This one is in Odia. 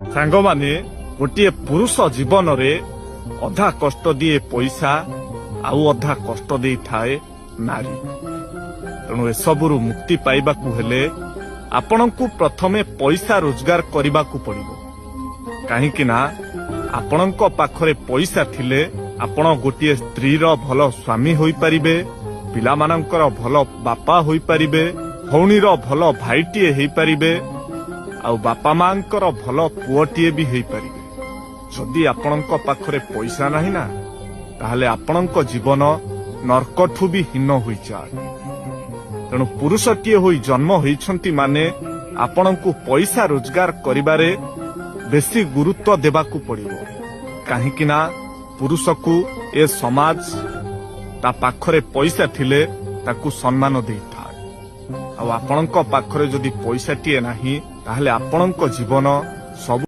ସାଙ୍ଗମାନେ ଗୋଟିଏ ପୁରୁଷ ଜୀବନରେ ଅଧା କଷ୍ଟ ଦିଏ ପଇସା ଆଉ ଅଧା କଷ୍ଟ ଦେଇଥାଏ ନାରୀ। ତେଣୁ ଏସବୁରୁ ମୁକ୍ତି ପାଇବାକୁ ହେଲେ ଆପଣଙ୍କୁ ପ୍ରଥମେ ପଇସା ରୋଜଗାର କରିବାକୁ ପଡ଼ିବ। କାହିଁକି ନା ଆପଣଙ୍କ ପାଖରେ ପଇସା ଥିଲେ ଆପଣ ଗୋଟିଏ ସ୍ତ୍ରୀର ଭଲ ସ୍ୱାମୀ ହୋଇପାରିବେ, ପିଲାମାନଙ୍କର ଭଲ ବାପା ହୋଇପାରିବେ, ଭଉଣୀର ଭଲ ଭାଇଟିଏ ହେଇପାରିବେ, ଆଉ ବାପା ମାଙ୍କର ଭଲ ପୁଅଟିଏ ବି ହେଇପାରିବେ। ଯଦି ଆପଣଙ୍କ ପାଖରେ ପଇସା ନାହିଁ ନା, ତାହେଲେ ଆପଣଙ୍କ ଜୀବନ ନର୍କଠୁ ବି ହୀନ ହୋଇଯାଏ। ତେଣୁ ପୁରୁଷଟିଏ ହୋଇ ଜନ୍ମ ହୋଇଛନ୍ତି ମାନେ ଆପଣଙ୍କୁ ପଇସା ରୋଜଗାର କରିବାରେ ବେଶୀ ଗୁରୁତ୍ୱ ଦେବାକୁ ପଡ଼ିବ। କାହିଁକି ନା ପୁରୁଷକୁ ଏ ସମାଜ ତା ପାଖରେ ପଇସା ଥିଲେ ତାକୁ ସମ୍ମାନ ଦେଇଥାଏ। ଆଉ ଆପଣଙ୍କ ପାଖରେ ଯଦି ପଇସାଟିଏ ନାହିଁ, ତାହେଲେ ଆପଣଙ୍କ ଜୀବନ ସବୁ